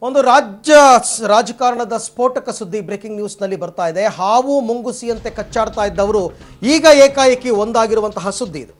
ಒಂದು ರಾಜಕಾರಣದ ಸ್ಫೋಟಕ ಸುದ್ದಿ ಬ್ರೇಕಿಂಗ್ ನ್ಯೂಸ್ನಲ್ಲಿ ಬರ್ತಾ ಇದೆ. ಹಾವು ಮುಂಗುಸಿಯಂತೆ ಕಚ್ಚಾಡ್ತಾ ಇದ್ದವರು ಈಗ ಏಕಾಏಕಿ ಒಂದಾಗಿರುವಂತಹ ಸುದ್ದಿ ಇದು.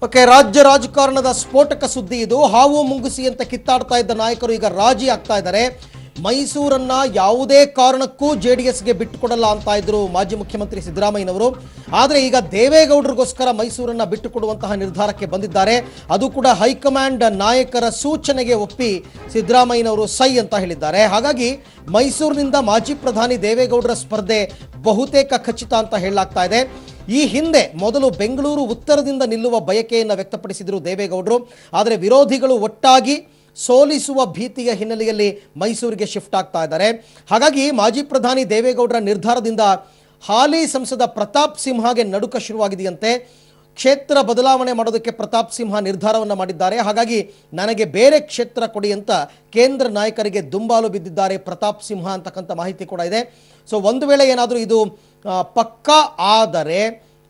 ಓಕೆ, ರಾಜ್ಯ ರಾಜಕಾರಣದ ಸ್ಫೋಟಕ ಸುದ್ದಿ ಇದು. ಹಾವು ಮುಂಗುಸಿ ಅಂತ ಕಿತ್ತಾಡ್ತಾ ಇದ್ದ ನಾಯಕರು ಈಗ ರಾಜಿ ಆಗ್ತಾ ಇದ್ದಾರೆ. ಮೈಸೂರನ್ನ ಯಾವುದೇ ಕಾರಣಕ್ಕೂ ಜೆಡಿಎಸ್ಗೆ ಬಿಟ್ಟುಕೊಡಲ್ಲ ಅಂತ ಇದ್ರು ಮಾಜಿ ಮುಖ್ಯಮಂತ್ರಿ ಸಿದ್ದರಾಮಯ್ಯನವರು. ಆದರೆ ಈಗ ದೇವೇಗೌಡರಿಗೋಸ್ಕರ ಮೈಸೂರನ್ನ ಬಿಟ್ಟುಕೊಡುವಂತಹ ನಿರ್ಧಾರಕ್ಕೆ ಬಂದಿದ್ದಾರೆ. ಅದು ಕೂಡ ಹೈಕಮಾಂಡ್ ನಾಯಕರ ಸೂಚನೆಗೆ ಒಪ್ಪಿ ಸಿದ್ದರಾಮಯ್ಯನವರು ಸೈ ಅಂತ ಹೇಳಿದ್ದಾರೆ. ಹಾಗಾಗಿ ಮೈಸೂರಿನಿಂದ ಮಾಜಿ ಪ್ರಧಾನಿ ದೇವೇಗೌಡರ ಸ್ಪರ್ಧೆ ಬಹುತೇಕ ಖಚಿತ ಅಂತ ಹೇಳಲಾಗ್ತಾ ಇದೆ. ಈ ಹಿಂದೆ ಮೊದಲು ಬೆಂಗಳೂರು ಉತ್ತರದಿಂದ ನಿಲ್ಲುವ ಬಯಕೆಯನ್ನು ವ್ಯಕ್ತಪಡಿಸಿದರು ದೇವೇಗೌಡರು. ಆದರೆ ವಿರೋಧಿಗಳು ಒಟ್ಟಾಗಿ ಸೋಲಿಸುವ ಭೀತಿಯ ಹಿನ್ನೆಲೆಯಲ್ಲಿ ಮೈಸೂರಿಗೆ ಶಿಫ್ಟ್ ಆಗ್ತಾ ಇದ್ದಾರೆ. ಹಾಗಾಗಿ ಮಾಜಿ ಪ್ರಧಾನಿ ದೇವೇಗೌಡರ ನಿರ್ಧಾರದಿಂದ ಹಾಲಿ ಸಂಸದ ಪ್ರತಾಪ್ ಸಿಂಹಗೆ ನಡುಕ ಶುರುವಾಗಿದೆಯಂತೆ. ಕ್ಷೇತ್ರ ಬದಲಾವಣೆ ಮಾಡೋದಕ್ಕೆ ಪ್ರತಾಪ್ ಸಿಂಹ ನಿರ್ಧಾರವನ್ನು ಮಾಡಿದ್ದಾರೆ. ಹಾಗಾಗಿ ನನಗೆ ಬೇರೆ ಕ್ಷೇತ್ರ ಕೊಡಿ ಅಂತ ಕೇಂದ್ರ ನಾಯಕರಿಗೆ ದುಂಬಾಲು ಬಿದ್ದಿದ್ದಾರೆ ಪ್ರತಾಪ್ ಸಿಂಹ ಅಂತಕ್ಕಂಥ ಮಾಹಿತಿ ಕೂಡ ಇದೆ. ಸೊ ಒಂದು ವೇಳೆ ಏನಾದರೂ ಇದು ಪಕ್ಕಾ ಆದರೆ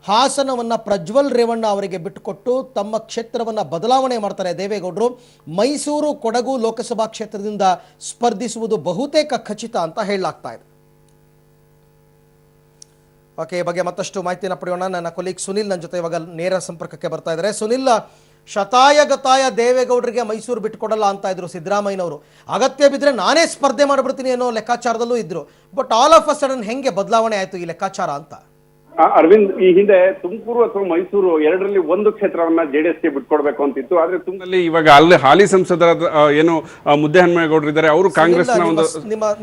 ಹಾಸನವನ್ನು ಪ್ರಜ್ವಲ್ ರೇವಣ್ಣ ಅವರಿಗೆ ಬಿಟ್ಟುಕೊಟ್ಟು ತಮ್ಮ ಕ್ಷೇತ್ರವನ್ನು ಬದಲಾವಣೆ ಮಾಡ್ತಾರೆ ದೇವೇಗೌಡರು. ಮೈಸೂರು ಕೊಡಗು ಲೋಕಸಭಾ ಕ್ಷೇತ್ರದಿಂದ ಸ್ಪರ್ಧಿಸುವುದು ಬಹುತೇಕ ಖಚಿತ ಅಂತ ಹೇಳಲಾಗ್ತಾ ಇದೆ. ಓಕೆ, ಈ ಬಗ್ಗೆ ಮತ್ತಷ್ಟು ಮಾಹಿತಿಯನ್ನು ಪಡೆಯೋಣ. ನನ್ನ ಕೊಲೀಗ್ ಸುನಿಲ್ ನನ್ನ ಜೊತೆ ಇವಾಗ ನೇರ ಸಂಪರ್ಕಕ್ಕೆ ಬರ್ತಾ ಇದ್ದಾರೆ. ಸುನಿಲ್, ಶತಾಯಗತಾಯ ದೇವೇಗೌಡರಿಗೆ ಮೈಸೂರು ಬಿಟ್ಟುಕೊಡಲ್ಲ ಅಂತ ಇದ್ರು ಸಿದ್ದರಾಮಯ್ಯನವರು. ಅಗತ್ಯ ಬಿದ್ದರೆ ನಾನೇ ಸ್ಪರ್ಧೆ ಮಾಡಿಬಿಡ್ತೀನಿ ಅನ್ನೋ ಲೆಕ್ಕಾಚಾರದಲ್ಲೂ ಇದ್ರು. But all of a sudden ಹೆಂಗೆ ಬದಲಾವಣೆ ಆಯಿತು ಈ ಲೆಕ್ಕಾಚಾರ ಅಂತ? ಅರವಿಂದ್, ಈ ಹಿಂದೆ ತುಮಕೂರು ಅಥವಾ ಮೈಸೂರು ಎರಡರಲ್ಲಿ ಒಂದು ಕ್ಷೇತ್ರವನ್ನ ಜೆಡಿಎಸ್ಗೆ ಬಿಟ್ಕೊಡ್ಬೇಕು ಅಂತಿತ್ತು. ಆದ್ರೆ ತುಮಕೂರಲ್ಲಿ ಇವಾಗ ಅಲ್ಲಿ ಹಾಲಿ ಸಂಸದರ ಏನು ಮುದ್ದಹನುಮೇಗೌಡರು ಇದ್ದಾರೆ, ಅವರು ಕಾಂಗ್ರೆಸ್ನ ಒಂದು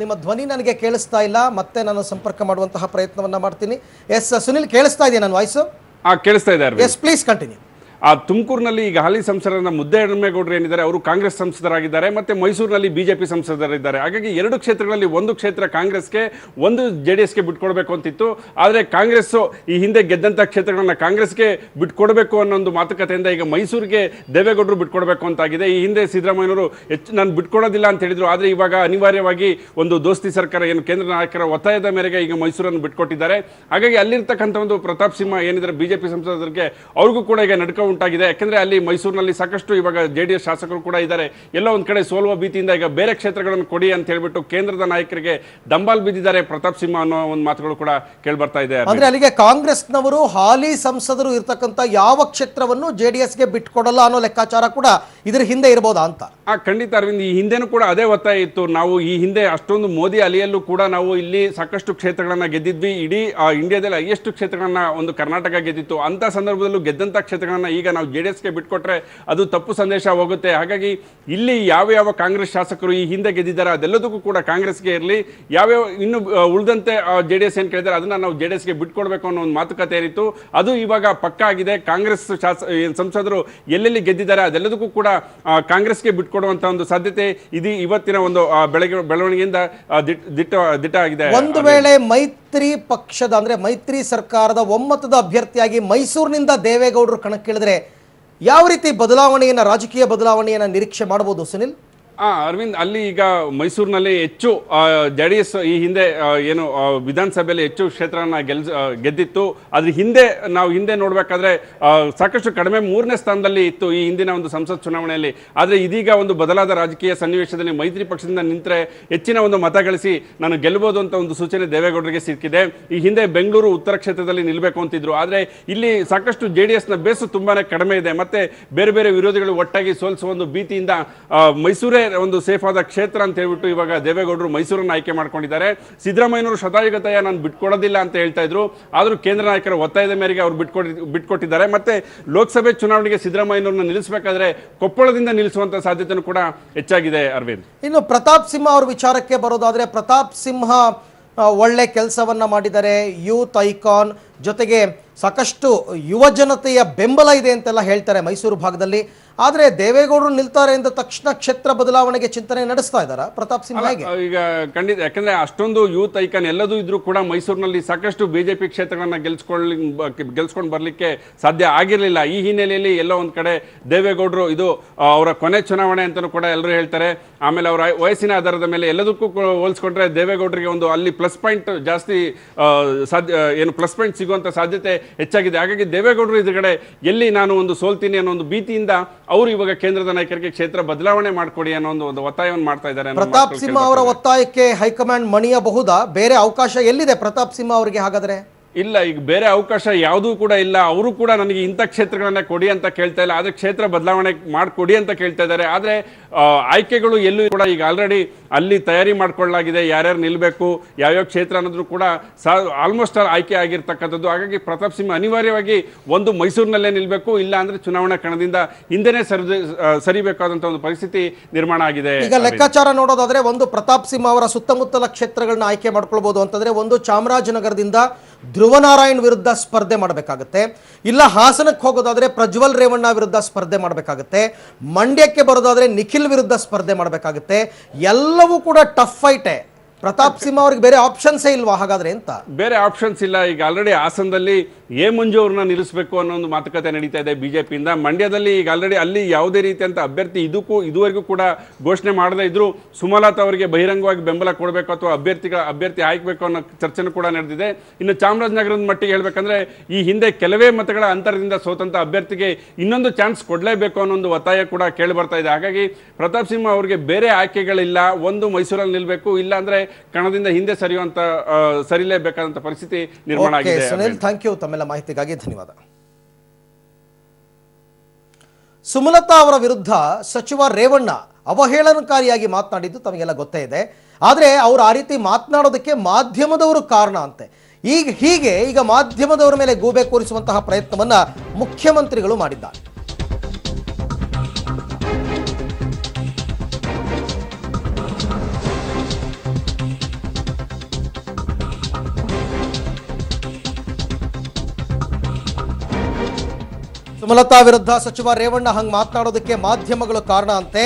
ನಿಮ್ಮ ಧ್ವನಿ ನನಗೆ ಕೇಳಿಸ್ತಾ ಇಲ್ಲ. ಮತ್ತೆ ನಾನು ಸಂಪರ್ಕ ಮಾಡುವಂತಹ ಪ್ರಯತ್ನವನ್ನ ಮಾಡ್ತೀನಿ. ಎಸ್ ಸುನಿಲ್, ಕೇಳಿಸ್ತಾ ಇದೆಯಾ ನನ್ನ ವಾಯ್ಸು? ಕೇಳಿಸ್ತಾ ಇದೆ. Yes please continue. ತುಮಕೂರಿನಲ್ಲಿ ಈಗ ಹಾಲಿ ಸಂಸದರ ಮುದ್ದಹನುಮೇಗೌಡರು ಏನಿದ್ದಾರೆ ಅವರು ಕಾಂಗ್ರೆಸ್ ಸಂಸದರಾಗಿದ್ದಾರೆ, ಮತ್ತೆ ಮೈಸೂರಿನಲ್ಲಿ ಬಿಜೆಪಿ ಸಂಸದರಿದ್ದಾರೆ. ಹಾಗಾಗಿ ಎರಡು ಕ್ಷೇತ್ರಗಳಲ್ಲಿ ಒಂದು ಕ್ಷೇತ್ರ ಕಾಂಗ್ರೆಸ್ಗೆ, ಒಂದು ಜೆಡಿಎಸ್ಗೆ ಬಿಟ್ಕೊಡ್ಬೇಕು ಅಂತಿತ್ತು. ಆದರೆ ಕಾಂಗ್ರೆಸ್ ಈ ಹಿಂದೆ ಗೆದ್ದಂಥ ಕ್ಷೇತ್ರಗಳನ್ನ ಕಾಂಗ್ರೆಸ್ಗೆ ಬಿಟ್ಕೊಡ್ಬೇಕು ಅನ್ನೋ ಒಂದು ಮಾತುಕತೆಯಿಂದ ಈಗ ಮೈಸೂರಿಗೆ ದೇವೇಗೌಡರು ಬಿಟ್ಕೊಡ್ಬೇಕು ಅಂತಾಗಿದೆ. ಈ ಹಿಂದೆ ಸಿದ್ದರಾಮಯ್ಯನವರು ನಾನು ಬಿಟ್ಕೊಡೋದಿಲ್ಲ ಅಂತ ಹೇಳಿದ್ರು. ಆದರೆ ಇವಾಗ ಅನಿವಾರ್ಯವಾಗಿ ಒಂದು ದೋಸ್ತಿ ಸರ್ಕಾರ ಏನು ಕೇಂದ್ರ ನಾಯಕರ ಒತ್ತಾಯದ ಮೇರೆಗೆ ಈಗ ಮೈಸೂರನ್ನು ಬಿಟ್ಕೊಟ್ಟಿದ್ದಾರೆ. ಹಾಗಾಗಿ ಅಲ್ಲಿರ್ತಕ್ಕಂಥ ಒಂದು ಪ್ರತಾಪ್ ಸಿಂಹ ಏನಿದ್ದಾರೆ ಬಿಜೆಪಿ ಸಂಸದರಿಗೆ, ಅವ್ರಿಗೂ ಕೂಡ ಈಗ ನಡ್ಕ ಉಂಟಾಗಿದೆ. ಯಾಕಂದ್ರೆ ಅಲ್ಲಿ ಮೈಸೂರಿನಲ್ಲಿ ಸಾಕಷ್ಟು ಇವಾಗ ಜೆಡಿಎಸ್ ಶಾಸಕರು ಕೂಡ ಇದ್ದಾರೆ. ಎಲ್ಲ ಒಂದ್ ಕಡೆ ಸೋಲುವ ಭೀತಿಯಿಂದ ಈಗ ಬೇರೆ ಕ್ಷೇತ್ರಗಳನ್ನು ಕೊಡಿ ಅಂತ ಹೇಳ್ಬಿಟ್ಟು ಕೇಂದ್ರದ ನಾಯಕರಿಗೆ ದಂಬಾಲ್ ಬಿದ್ದಿದ್ದಾರೆ ಪ್ರತಾಪ್ ಸಿಂಹ ಅನ್ನೋ ಒಂದು ಮಾತುಗಳು ಕೂಡ ಕೇಳಿ ಬರ್ತಾ ಇದೆ. ಅಂದ್ರೆ ಅಲ್ಲಿಗೆ ಕಾಂಗ್ರೆಸ್ನವರು ಹಾಲಿ ಸಂಸದರು ಇರ್ತಕ್ಕಂಥ ಯಾವ ಕ್ಷೇತ್ರವನ್ನು ಜೆಡಿಎಸ್ಗೆ ಬಿಟ್ಕೊಡಲ್ಲ ಅನ್ನೋ ಲೆಕ್ಕಾಚಾರ ಕೂಡ ಇದ್ರ ಹಿಂದೆ ಇರಬಹುದಾ ಅಂತ? ಖಂಡಿತ ಅರವಿಂದ್, ಈ ಹಿಂದೆನೂ ಕೂಡ ಅದೇ ಒತ್ತಾಯ ಇತ್ತು. ನಾವು ಈ ಹಿಂದೆ ಅಷ್ಟೊಂದು ಮೋದಿ ಅಲಿಯಲ್ಲೂ ಕೂಡ ನಾವು ಇಲ್ಲಿ ಸಾಕಷ್ಟು ಕ್ಷೇತ್ರಗಳನ್ನ ಗೆದ್ದಿದ್ವಿ. ಇಡೀ ಇಂಡಿಯಾದಲ್ಲಿ ಹೈಯೆಸ್ಟ್ ಕ್ಷೇತ್ರಗಳನ್ನ ಒಂದು ಕರ್ನಾಟಕ ಗೆದ್ದಿತ್ತು. ಅಂತ ಸಂದರ್ಭದಲ್ಲೂ ಗೆದ್ದಂತ ಕ್ಷೇತ್ರಗಳನ್ನ ಈಗ ನಾವು ಜೆಡಿಎಸ್ಗೆ ಬಿಟ್ಕೊಟ್ರೆ ಅದು ತಪ್ಪು ಸಂದೇಶ ಹೋಗುತ್ತೆ. ಹಾಗಾಗಿ ಇಲ್ಲಿ ಯಾವ ಕಾಂಗ್ರೆಸ್ ಶಾಸಕರು ಈ ಹಿಂದೆ ಗೆದ್ದಿದ್ದಾರೆ ಅದೆಲ್ಲದಕ್ಕೂ ಕೂಡ ಕಾಂಗ್ರೆಸ್ಗೆ ಇರಲಿ, ಯಾವ್ಯಾವ ಇನ್ನು ಉಳಿದಂತೆ ಜೆಡಿಎಸ್ ಏನ್ ಕೇಳಿದ್ದಾರೆ ಅದನ್ನ ನಾವು ಜೆಡಿಎಸ್ಗೆ ಬಿಟ್ಕೊಡ್ಬೇಕು ಅನ್ನೋ ಒಂದು ಮಾತುಕತೆ ಏನಿತ್ತು ಅದು ಇವಾಗ ಪಕ್ಕಾ ಆಗಿದೆ. ಕಾಂಗ್ರೆಸ್ ಸಂಸದರು ಎಲ್ಲೆಲ್ಲಿ ಗೆದ್ದಿದ್ದಾರೆ ಅದೆಲ್ಲದಕ್ಕೂ ಕೂಡ ಕಾಂಗ್ರೆಸ್ಗೆ ಬಿಟ್ಕೊಡುವಂತ ಒಂದು ಸಾಧ್ಯತೆ ಇದು ಇವತ್ತಿನ ಒಂದು ಬೆಳವಣಿಗೆಯಿಂದ ದಿಟ್ಟ ಆಗಿದೆ. ಒಂದು ವೇಳೆ ಮೈತ್ರಿ ಪಕ್ಷದ ಅಂದ್ರೆ ಮೈತ್ರಿ ಸರ್ಕಾರದ ಒಮ್ಮತದ ಅಭ್ಯರ್ಥಿಯಾಗಿ ಮೈಸೂರಿನಿಂದ ದೇವೇಗೌಡರು ಕಣಕ್ಕಿಳಿದ್ರೆ ಯಾವ ರೀತಿ ಬದಲಾವಣೆಯನ್ನ, ರಾಜಕೀಯ ಬದಲಾವಣೆಯನ್ನ ನಿರೀಕ್ಷೆ ಮಾಡಬಹುದು ಸುನಿಲ್? ಅರವಿಂದ್, ಅಲ್ಲಿ ಈಗ ಮೈಸೂರಿನಲ್ಲಿ ಹೆಚ್ಚು ಜೆಡಿಎಸ್ ಈ ಹಿಂದೆ ಏನು ವಿಧಾನಸಭೆಯಲ್ಲಿ ಹೆಚ್ಚು ಕ್ಷೇತ್ರನ ಗೆದ್ದಿತ್ತು. ಅದ್ರ ಹಿಂದೆ ನೋಡ್ಬೇಕಾದ್ರೆ ಸಾಕಷ್ಟು ಕಡಿಮೆ 3ನೇ ಸ್ಥಾನದಲ್ಲಿ ಇತ್ತು ಈ ಹಿಂದಿನ ಒಂದು ಸಂಸತ್ ಚುನಾವಣೆಯಲ್ಲಿ. ಆದರೆ ಇದೀಗ ಒಂದು ಬದಲಾದ ರಾಜಕೀಯ ಸನ್ನಿವೇಶದಲ್ಲಿ ಮೈತ್ರಿ ಪಕ್ಷದಿಂದ ನಿಂತರೆ ಹೆಚ್ಚಿನ ಒಂದು ಮತ ಗಳಿಸಿ ನಾನು ಗೆಲ್ಲಬಹುದು ಅಂತ ಒಂದು ಸೂಚನೆ ದೇವೇಗೌಡರಿಗೆ ಸಿಕ್ಕಿದೆ. ಈ ಹಿಂದೆ ಬೆಂಗಳೂರು ಉತ್ತರ ಕ್ಷೇತ್ರದಲ್ಲಿ ನಿಲ್ಲಬೇಕು ಅಂತಿದ್ರು. ಆದರೆ ಇಲ್ಲಿ ಸಾಕಷ್ಟು ಜೆಡಿಎಸ್ನ ಬೇಸು ತುಂಬಾನೇ ಕಡಿಮೆ ಇದೆ. ಮತ್ತೆ ಬೇರೆ ಬೇರೆ ವಿರೋಧಿಗಳು ಒಟ್ಟಾಗಿ ಸೋಲಿಸುವ ಒಂದು ಭೀತಿಯಿಂದ ಮೈಸೂರೇ ಒಂದು ಸೇಫ್ ಆದ ಕ್ಷೇತ್ರ ಅಂತ ಹೇಳ್ಬಿಟ್ಟು ಇವಾಗ ದೇವೇಗೌಡರು ಮೈಸೂರನ್ನು ಆಯ್ಕೆ ಮಾಡ್ಕೊಂಡಿದ್ದಾರೆ. ಸಿದ್ದರಾಮಯ್ಯನವರು ಶತಾಯುಗತಾಯ ನಾನು ಬಿಟ್ಕೊಡೋದಿಲ್ಲ ಅಂತ ಹೇಳ್ತಾ ಇದ್ರು. ಆದರೂ ಕೇಂದ್ರ ನಾಯಕರ ಒತ್ತಾಯದ ಮೇರೆಗೆ ಅವರು ಬಿಟ್ಕೊಟ್ಟಿದ್ದಾರೆ. ಮತ್ತೆ ಲೋಕಸಭೆ ಚುನಾವಣೆಗೆ ಸಿದ್ದರಾಮಯ್ಯನವ್ರನ್ನ ನಿಲ್ಲಿಸಬೇಕಾದ್ರೆ ಕೊಪ್ಪಳದಿಂದ ನಿಲ್ಲಿಸುವಂತ ಸಾಧ್ಯತೆನೂ ಕೂಡ ಹೆಚ್ಚಾಗಿದೆ. ಅರವಿಂದ್, ಇನ್ನು ಪ್ರತಾಪ್ ಸಿಂಹ ಅವ್ರ ವಿಚಾರಕ್ಕೆ ಬರೋದಾದ್ರೆ, ಪ್ರತಾಪ್ ಸಿಂಹ ಒಳ್ಳೆ ಕೆಲಸವನ್ನ ಮಾಡಿದ್ದಾರೆ. ಯೂತ್ ಐಕಾನ್, ಜೊತೆಗೆ ಸಾಕಷ್ಟು ಯುವ ಜನತೆಯ ಬೆಂಬಲ ಇದೆ ಅಂತೆಲ್ಲ ಹೇಳ್ತಾರೆ ಮೈಸೂರು ಭಾಗದಲ್ಲಿ. ಆದರೆ ದೇವೇಗೌಡರು ನಿಲ್ತಾರೆ ಎಂದ ತಕ್ಷಣ ಕ್ಷೇತ್ರ ಬದಲಾವಣೆಗೆ ಚಿಂತನೆ ನಡೆಸ್ತಾ ಇದ್ದಾರಾ ಪ್ರತಾಪ್ ಸಿಂಹ ಹೇಗೆ? ಈಗ ಖಂಡಿತ, ಯಾಕಂದ್ರೆ ಅಷ್ಟೊಂದು ಯೂತ್ ಐಕಾನ್ ಎಲ್ಲದೂ ಇದ್ರೂ ಕೂಡ ಮೈಸೂರಿನಲ್ಲಿ ಸಾಕಷ್ಟು ಬಿಜೆಪಿ ಕ್ಷೇತ್ರಗಳನ್ನ ಗೆಲ್ಸ್ಕೊಂಡು ಬರ್ಲಿಕ್ಕೆ ಸಾಧ್ಯ ಆಗಿರಲಿಲ್ಲ. ಈ ಹಿನ್ನೆಲೆಯಲ್ಲಿ ಎಲ್ಲೋ ಒಂದ್ ಕಡೆ ದೇವೇಗೌಡರು ಇದು ಅವರ ಕೊನೆ ಚುನಾವಣೆ ಅಂತಾನೂ ಕೂಡ ಎಲ್ಲರೂ ಹೇಳ್ತಾರೆ. ಆಮೇಲೆ ಅವರ ವಯಸ್ಸಿನ ಆಧಾರದ ಮೇಲೆ ಎಲ್ಲದಕ್ಕೂ ಹೋಲಿಸ್ಕೊಂಡ್ರೆ ದೇವೇಗೌಡರಿಗೆ ಒಂದು ಅಲ್ಲಿ ಪ್ಲಸ್ ಪಾಯಿಂಟ್ ಜಾಸ್ತಿ ಪ್ಲಸ್ ಪಾಯಿಂಟ್ ಸಿಗುವಂತ ಸಾಧ್ಯತೆ ಹೆಚ್ಚಾಗಿದೆ. ಹಾಗಾಗಿ ದೇವೇಗೌಡರು ಇದ್ರಗಡೆ ಎಲ್ಲಿ ನಾನು ಒಂದು ಸೋಲ್ತೀನಿ ಅನ್ನೋ ಒಂದು ಭೀತಿಯಿಂದ ಅವರು ಇವಾಗ ಕೇಂದ್ರದ ನಾಯಕರಿಗೆ ಕ್ಷೇತ್ರ ಬದಲಾವಣೆ ಮಾಡಿಕೊಡಿ ಅನ್ನೋ ಒಂದು ಒತ್ತಾಯವನ್ನು ಮಾಡ್ತಾ ಇದ್ದಾರೆ. ಪ್ರತಾಪ್ ಸಿಂಹ ಅವರ ಒತ್ತಾಯಕ್ಕೆ ಹೈಕಮಾಂಡ್ ಮಣಿಯಬಹುದಾ? ಬೇರೆ ಅವಕಾಶ ಎಲ್ಲಿದೆ ಪ್ರತಾಪ್ ಸಿಂಹ ಅವರಿಗೆ ಹಾಗಾದ್ರೆ? ಇಲ್ಲ, ಈಗ ಬೇರೆ ಅವಕಾಶ ಯಾವುದೂ ಕೂಡ ಇಲ್ಲ. ಅವರು ಕೂಡ ನನಗೆ ಇಂಥ ಕ್ಷೇತ್ರಗಳನ್ನ ಕೊಡಿ ಅಂತ ಕೇಳ್ತಾ ಇಲ್ಲ, ಆದ್ರೆ ಕ್ಷೇತ್ರ ಬದಲಾವಣೆ ಮಾಡಿಕೊಡಿ ಅಂತ ಕೇಳ್ತಾ ಇದ್ದಾರೆ. ಆದ್ರೆ ಆಯ್ಕೆಗಳು ಎಲ್ಲೂ ಕೂಡ ಈಗ ಆಲ್ರೆಡಿ ಅಲ್ಲಿ ತಯಾರಿ ಮಾಡ್ಕೊಳ್ಳಲಾಗಿದೆ, ಯಾರ್ಯಾರು ನಿಲ್ಬೇಕು, ಯಾವ್ಯಾವ ಕ್ಷೇತ್ರ ಅನ್ನೋದು ಕೂಡ ಆಲ್ಮೋಸ್ಟ್ ಆಯ್ಕೆ ಆಗಿರ್ತಕ್ಕಂಥದ್ದು. ಹಾಗಾಗಿ ಪ್ರತಾಪ್ ಸಿಂಹ ಅನಿವಾರ್ಯವಾಗಿ ಒಂದು ಮೈಸೂರಿನಲ್ಲೇ ನಿಲ್ಬೇಕು, ಇಲ್ಲ ಅಂದ್ರೆ ಚುನಾವಣಾ ಕಣದಿಂದ ಹಿಂದೆನೇ ಸರಿಬೇಕಾದಂತ ಒಂದು ಪರಿಸ್ಥಿತಿ ನಿರ್ಮಾಣ ಆಗಿದೆ. ಈಗ ಲೆಕ್ಕಾಚಾರ ನೋಡೋದಾದ್ರೆ ಒಂದು ಪ್ರತಾಪ್ ಸಿಂಹ ಅವರ ಸುತ್ತಮುತ್ತಲ ಕ್ಷೇತ್ರಗಳನ್ನ ಆಯ್ಕೆ ಮಾಡ್ಕೊಳ್ಬಹುದು ಅಂತಂದ್ರೆ ಒಂದು ಚಾಮರಾಜನಗರದಿಂದ ಧ್ರುವನಾರಾಯಣ್ ವಿರುದ್ಧ ಸ್ಪರ್ಧೆ ಮಾಡಬೇಕಾಗುತ್ತೆ, ಇಲ್ಲ ಹಾಸನಕ್ಕೆ ಹೋಗೋದಾದ್ರೆ ಪ್ರಜ್ವಲ್ ರೇವಣ್ಣ ವಿರುದ್ಧ ಸ್ಪರ್ಧೆ ಮಾಡಬೇಕಾಗುತ್ತೆ, ಮಂಡ್ಯಕ್ಕೆ ಬರೋದಾದ್ರೆ ನಿಖಿಲ್ ವಿರುದ್ಧ ಸ್ಪರ್ಧೆ ಮಾಡಬೇಕಾಗುತ್ತೆ. ಎಲ್ಲವೂ ಕೂಡ ಟಫ್ ಫೈಟೇ. ಪ್ರತಾಪ್ ಸಿಂಹ ಅವ್ರಿಗೆ ಬೇರೆ ಆಪ್ಷನ್ಸೇ ಇಲ್ವಾ ಹಾಗಾದ್ರೆ ಅಂತ? ಬೇರೆ ಆಪ್ಷನ್ಸ್ ಇಲ್ಲ. ಈಗ ಆಲ್ರೆಡಿ ಹಾಸನದಲ್ಲಿ ಎ ಮಂಜು ಅವ್ರನ್ನ ನಿಲ್ಲಿಸಬೇಕು ಅನ್ನೋ ಒಂದು ಮಾತುಕತೆ ನಡೀತಾ ಇದೆ ಬಿಜೆಪಿಯಿಂದ. ಮಂಡ್ಯದಲ್ಲಿ ಈಗ ಆಲ್ರೆಡಿ ಅಲ್ಲಿ ಯಾವುದೇ ರೀತಿಯಂತ ಅಭ್ಯರ್ಥಿ ಇದುವರೆಗೂ ಕೂಡ ಘೋಷಣೆ ಮಾಡದೇ ಇದ್ರು ಸುಮಲತಾ ಅವರಿಗೆ ಬಹಿರಂಗವಾಗಿ ಬೆಂಬಲ ಕೊಡಬೇಕು ಅಥವಾ ಅಭ್ಯರ್ಥಿ ಆಯ್ಕಬೇಕು ಅನ್ನೋ ಚರ್ಚೆನೂ ಕೂಡ ನಡೆದಿದೆ. ಇನ್ನು ಚಾಮರಾಜನಗರದ ಮಟ್ಟಿಗೆ ಹೇಳ್ಬೇಕಂದ್ರೆ ಈ ಹಿಂದೆ ಕೆಲವೇ ಮತಗಳ ಅಂತರದಿಂದ ಸೋತಂತ ಅಭ್ಯರ್ಥಿಗೆ ಇನ್ನೊಂದು ಚಾನ್ಸ್ ಕೊಡಲೇಬೇಕು ಅನ್ನೋ ಒಂದು ಒತ್ತಾಯ ಕೂಡ ಕೇಳಿ ಬರ್ತಾ ಇದೆ. ಹಾಗಾಗಿ ಪ್ರತಾಪ್ ಸಿಂಹ ಅವರಿಗೆ ಬೇರೆ ಆಯ್ಕೆಗಳಿಲ್ಲ, ಒಂದು ಮೈಸೂರಲ್ಲಿ ನಿಲ್ಬೇಕು, ಇಲ್ಲ ಅಂದ್ರೆ ಕಣದಿಂದ ಹಿಂದೆ ಸರಿಲೇಬೇಕಾದಂತ ಪರಿಸ್ಥಿತಿ ನಿರ್ಮಾಣ ಆಗಿದೆ. ಸುನಿಲ್, ಥ್ಯಾಂಕ್ ಯು ತಮ್ಮೆಲ್ಲ ಮಾಹಿತಿಗಾಗಿ ಧನ್ಯವಾದ. ಸುಮಲತಾ ಅವರ ವಿರುದ್ಧ ಸಚಿವ ರೇವಣ್ಣ ಅವಹೇಳನಕಾರಿಯಾಗಿ ಮಾತನಾಡಿದ್ದು ತಮಗೆಲ್ಲ ಗೊತ್ತೇ ಇದೆ. ಆದರೆ ಅವರು ಆ ರೀತಿ ಮಾತನಾಡೋದಕ್ಕೆ ಮಾಧ್ಯಮದವರು ಕಾರಣ ಅಂತೆ. ಈಗ ಮಾಧ್ಯಮದವರ ಮೇಲೆ ಗೂಬೆ ಕೂರಿಸುವಂತಹ ಪ್ರಯತ್ನವನ್ನ ಮುಖ್ಯಮಂತ್ರಿಗಳು ಮಾಡಿದ್ದಾರೆ. ಸುಮಲತಾ ವಿರುದ್ಧ ಸಚಿವ ರೇವಣ್ಣ ಹಂಗೆ ಮಾತನಾಡೋದಕ್ಕೆ ಮಾಧ್ಯಮಗಳು ಕಾರಣ ಅಂತೆ.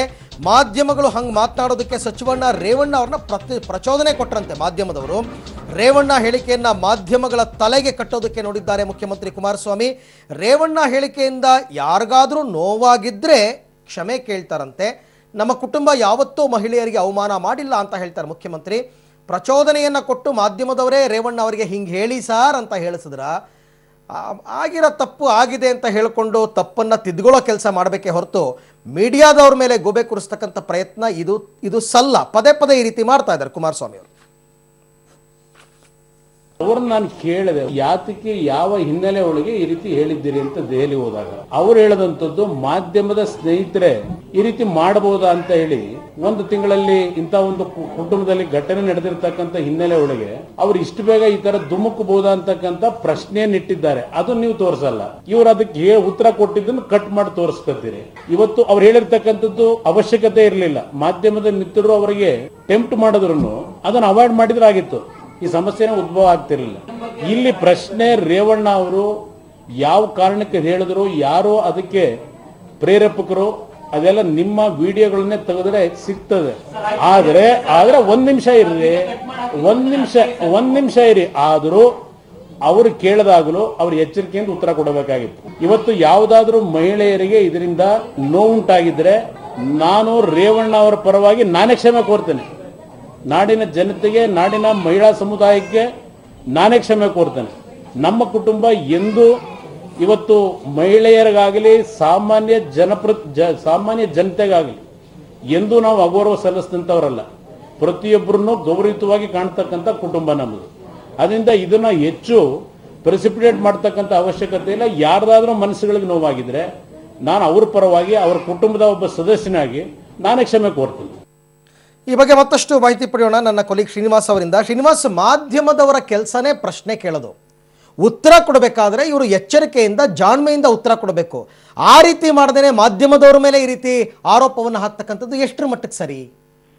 ಮಾಧ್ಯಮಗಳು ಹಂಗೆ ಮಾತನಾಡೋದಕ್ಕೆ ಸಚಿವಣ್ಣ ರೇವಣ್ಣ ಅವ್ರನ್ನ ಪ್ರಚೋದನೆ ಕೊಟ್ಟರಂತೆ ಮಾಧ್ಯಮದವರು. ರೇವಣ್ಣ ಹೇಳಿಕೆಯನ್ನ ಮಾಧ್ಯಮಗಳ ತಲೆಗೆ ಕಟ್ಟೋದಕ್ಕೆ ನೋಡಿದ್ದಾರೆ ಮುಖ್ಯಮಂತ್ರಿ ಕುಮಾರಸ್ವಾಮಿ. ರೇವಣ್ಣ ಹೇಳಿಕೆಯಿಂದ ಯಾರಿಗಾದ್ರೂ ನೋವಾಗಿದ್ರೆ ಕ್ಷಮೆ ಕೇಳ್ತಾರಂತೆ. ನಮ್ಮ ಕುಟುಂಬ ಯಾವತ್ತೂ ಮಹಿಳೆಯರಿಗೆ ಅವಮಾನ ಮಾಡಿಲ್ಲ ಅಂತ ಹೇಳ್ತಾರೆ ಮುಖ್ಯಮಂತ್ರಿ. ಪ್ರಚೋದನೆಯನ್ನ ಕೊಟ್ಟು ಮಾಧ್ಯಮದವರೇ ರೇವಣ್ಣ ಅವರಿಗೆ ಹಿಂಗೆ ಹೇಳಿ ಸಾರ್ ಅಂತ ಹೇಳಿಸಿದ್ರ ಆಗಿರೋ ತಪ್ಪು ಆಗಿದೆ ಅಂತ ಹೇಳಿಕೊಂಡು ತಪ್ಪನ್ನು ತಿದ್ದುಕೊಳ್ಳೋ ಕೆಲಸ ಮಾಡಬೇಕೇ ಹೊರತು ಮೀಡಿಯಾದವ್ರ ಮೇಲೆ ಗೋಬೆ ಕೂರಿಸ್ತಕ್ಕಂಥ ಪ್ರಯತ್ನ ಇದು ಸಲ್ಲ. ಪದೇ ಪದೇ ಈ ರೀತಿ ಮಾಡ್ತಾ ಇದ್ದಾರೆ ಕುಮಾರಸ್ವಾಮಿ ಅವರು. ಅವ್ರನ್ನ ನಾನು ಕೇಳಿದೆ, ಯಾತಕ್ಕೆ ಯಾವ ಹಿನ್ನೆಲೆ ಒಳಗೆ ಈ ರೀತಿ ಹೇಳಿದ್ದೀರಿ ಅಂತ ದೆಹಲಿ ಹೋದಾಗ ಅವ್ರು ಹೇಳದಂತದ್ದು ಮಾಧ್ಯಮದ ಸ್ನೇಹಿತರೆ ಈ ರೀತಿ ಮಾಡಬಹುದಾ ಅಂತ ಹೇಳಿ ಒಂದು ತಿಂಗಳಲ್ಲಿ ಇಂತ ಒಂದು ಕುಟುಂಬದಲ್ಲಿ ಘಟನೆ ನಡೆದಿರ್ತಕ್ಕಂಥ ಹಿನ್ನೆಲೆ ಒಳಗೆ ಅವ್ರು ಇಷ್ಟು ಬೇಗ ಈ ತರ ಧುಮುಕಬಹುದಾ ಅಂತಕ್ಕಂಥ ಪ್ರಶ್ನೆಯನ್ನಿಟ್ಟಿದ್ದಾರೆ. ಅದು ನೀವು ತೋರಿಸಲ್ಲ. ಇವ್ರು ಅದಕ್ಕೆ ಉತ್ತರ ಕೊಟ್ಟಿದ್ದನ್ನು ಕಟ್ ಮಾಡಿ ತೋರಿಸ್ಕೊತೀರಿ. ಇವತ್ತು ಅವ್ರು ಹೇಳಿರ್ತಕ್ಕಂಥದ್ದು ಅವಶ್ಯಕತೆ ಇರಲಿಲ್ಲ. ಮಾಧ್ಯಮದ ಮಿತ್ರರು ಅವರಿಗೆ ಟೆಂಪ್ಟ್ ಮಾಡಿದ್ರು ಅದನ್ನು ಅವಾಯ್ಡ್ ಮಾಡಿದ್ರಾಗಿತ್ತು, ಈ ಸಮಸ್ಯೆನ ಉದ್ಭವ ಆಗ್ತಿರ್ಲಿಲ್ಲ. ಇಲ್ಲಿ ಪ್ರಶ್ನೆ ರೇವಣ್ಣ ಅವರು ಯಾವ ಕಾರಣಕ್ಕೆ ಹೇಳಿದ್ರು, ಯಾರೋ ಅದಕ್ಕೆ ಪ್ರೇರೇಪಕರು, ಅದೆಲ್ಲ ನಿಮ್ಮ ವಿಡಿಯೋಗಳನ್ನೇ ತೆಗೆದ್ರೆ ಸಿಗ್ತದೆ. ಆದ್ರೆ ಒಂದ್ ನಿಮಿಷ ಇರ್ರಿ, ಒಂದ್ ನಿಮಿಷ ಇರಿ. ಆದ್ರೂ ಅವರು ಕೇಳದಾಗಲೂ ಅವ್ರ ಎಚ್ಚರಿಕೆಯಿಂದ ಉತ್ತರ ಕೊಡಬೇಕಾಗಿತ್ತು. ಇವತ್ತು ಯಾವುದಾದ್ರೂ ಮಹಿಳೆಯರಿಗೆ ಇದರಿಂದ ನೋವುಂಟಾಗಿದ್ರೆ ನಾನು ರೇವಣ್ಣ ಅವರ ಪರವಾಗಿ ನಾನೇ ಕ್ಷಮೆ ಕೋರ್ತೇನೆ. ನಾಡಿನ ಜನತೆಗೆ, ನಾಡಿನ ಮಹಿಳಾ ಸಮುದಾಯಕ್ಕೆ ನಾನೇ ಕ್ಷಮೆ ಕೋರ್ತೇನೆ. ನಮ್ಮ ಕುಟುಂಬ ಎಂದು ಇವತ್ತು ಮಹಿಳೆಯರಿಗಾಗಲಿ ಸಾಮಾನ್ಯ ಜನತೆಗಾಗಲಿ ಎಂದೂ ನಾವು ಅಗೌರವ ಸಲ್ಲಿಸಿದಂಥವರಲ್ಲ. ಪ್ರತಿಯೊಬ್ಬರನ್ನು ಗೌರವಯುತವಾಗಿ ಕಾಣ್ತಕ್ಕಂಥ ಕುಟುಂಬ ನಮ್ಮದು. ಅದರಿಂದ ಇದನ್ನ ಹೆಚ್ಚು ಪ್ರೆಸಿಪಿಟೇಟ್ ಮಾಡ್ತಕ್ಕಂಥ ಅವಶ್ಯಕತೆ ಇಲ್ಲ. ಯಾರ್ದಾದ್ರೂ ಮನಸ್ಸುಗಳಿಗೆ ನೋವಾಗಿದ್ರೆ ನಾನು ಅವ್ರ ಪರವಾಗಿ ಅವರ ಕುಟುಂಬದ ಒಬ್ಬ ಸದಸ್ಯನಾಗಿ ನಾನೇ ಕ್ಷಮೆ ಕೋರ್ತೇನೆ. ಈ ಬಗ್ಗೆ ಮತ್ತಷ್ಟು ಮಾಹಿತಿ ಪಡೆಯೋಣ ನನ್ನ ಕೊಲೀಗ್ ಶ್ರೀನಿವಾಸ್ ಅವರಿಂದ. ಶ್ರೀನಿವಾಸ್, ಮಾಧ್ಯಮದವರ ಕೆಲಸನೇ ಪ್ರಶ್ನೆ ಕೇಳೋದು, ಉತ್ತರ ಕೊಡಬೇಕಾದ್ರೆ ಇವರು ಎಚ್ಚರಿಕೆಯಿಂದ ಜಾಣ್ಮೆಯಿಂದ ಉತ್ತರ ಕೊಡಬೇಕು. ಆ ರೀತಿ ಮಾಡದೇನೆ ಮಾಧ್ಯಮದವರ ಮೇಲೆ ಈ ರೀತಿ ಆರೋಪವನ್ನು ಹಾಕ್ತಕ್ಕಂಥದ್ದು ಎಷ್ಟರ ಮಟ್ಟಕ್ಕೆ ಸರಿ?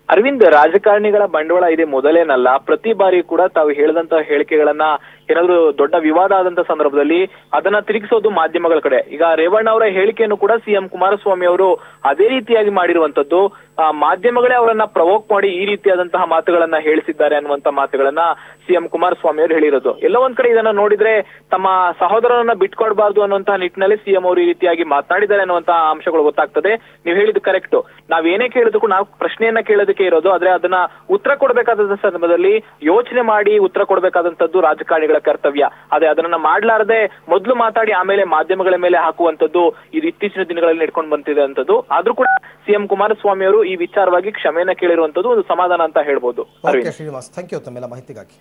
ಅರವಿಂದ್, ರಾಜಕಾರಣಿಗಳ ಬಂಡವಾಳ ಇದೆ ಮೊದಲೇನಲ್ಲ. ಪ್ರತಿ ಬಾರಿ ಕೂಡ ತಾವು ಹೇಳಿದಂತಹ ಹೇಳಿಕೆಗಳನ್ನ ಏನಾದ್ರು ದೊಡ್ಡ ವಿವಾದ ಆದಂತ ಸಂದರ್ಭದಲ್ಲಿ ಅದನ್ನ ತಿರುಗಿಸೋದು ಮಾಧ್ಯಮಗಳ ಕಡೆ. ಈಗ ರೇವಣ್ಣ ಅವರ ಹೇಳಿಕೆಯನ್ನು ಕೂಡ ಸಿಎಂ ಕುಮಾರಸ್ವಾಮಿ ಅವರು ಅದೇ ರೀತಿಯಾಗಿ ಮಾಡಿರುವಂತದ್ದು. ಮಾಧ್ಯಮಗಳೇ ಅವರನ್ನ ಪ್ರವೋಕ್ ಮಾಡಿ ಈ ರೀತಿಯಾದಂತಹ ಮಾತುಗಳನ್ನ ಹೇಳಿಸಿದ್ದಾರೆ ಅನ್ನುವಂತ ಮಾತುಗಳನ್ನ ಸಿಎಂ ಕುಮಾರಸ್ವಾಮಿ ಅವರು ಹೇಳಿರೋದು. ಎಲ್ಲೋ ಒಂದ್ ಕಡೆ ಇದನ್ನ ನೋಡಿದ್ರೆ ತಮ್ಮ ಸಹೋದರನನ್ನ ಬಿಟ್ಕೊಡ್ಬಾರ್ದು ಅನ್ನುವಂತಹ ನಿಟ್ಟಿನಲ್ಲಿ ಸಿಎಂ ಅವರು ಈ ರೀತಿಯಾಗಿ ಮಾತನಾಡಿದ್ದಾರೆ ಅನ್ನುವಂತಹ ಅಂಶಗಳು ಗೊತ್ತಾಗ್ತದೆ. ನೀವು ಹೇಳಿದ್ದು ಕರೆಕ್ಟ್. ನಾವೇನೇ ಕೇಳಿದಕ್ಕೂ ನಾವು ಪ್ರಶ್ನೆಯನ್ನ ಕೇಳೋದಕ್ಕೆ ಇರೋದು, ಆದ್ರೆ ಅದನ್ನ ಉತ್ತರ ಕೊಡ್ಬೇಕಾದಂತ ಸಂದರ್ಭದಲ್ಲಿ ಯೋಚನೆ ಮಾಡಿ ಉತ್ತರ ಕೊಡ್ಬೇಕಾದಂತದ್ದು ರಾಜಕಾರಣಿಗಳ ಕರ್ತವ್ಯ. ಅದೇ ಅದನ್ನ ಮಾಡ್ಲಾರದೆ ಮೊದಲು ಮಾತಾಡಿ ಆಮೇಲೆ ಮಾಧ್ಯಮಗಳ ಮೇಲೆ ಹಾಕುವಂತದ್ದು ಇದು ಇತ್ತೀಚಿನ ದಿನಗಳಲ್ಲಿ ನಡ್ಕೊಂಡು ಬಂದಿದೆ ಅಂತದ್ದು. ಆದ್ರೂ ಕೂಡ ಸಿಎಂ ಕುಮಾರಸ್ವಾಮಿ ಅವರು ಈ ವಿಚಾರವಾಗಿ ಕ್ಷಮೆಯನ್ನ ಕೇಳಿರುವಂತದ್ದು ಒಂದು ಸಮಾಧಾನ ಅಂತ ಹೇಳ್ಬೋದು. ಓಕೆ ಶ್ರೀನಿವಾಸ್, ಥ್ಯಾಂಕ್ ಯು ತಮ್ಮೆಲ್ಲ ಮಾಹಿತಿಗಾಗಿ.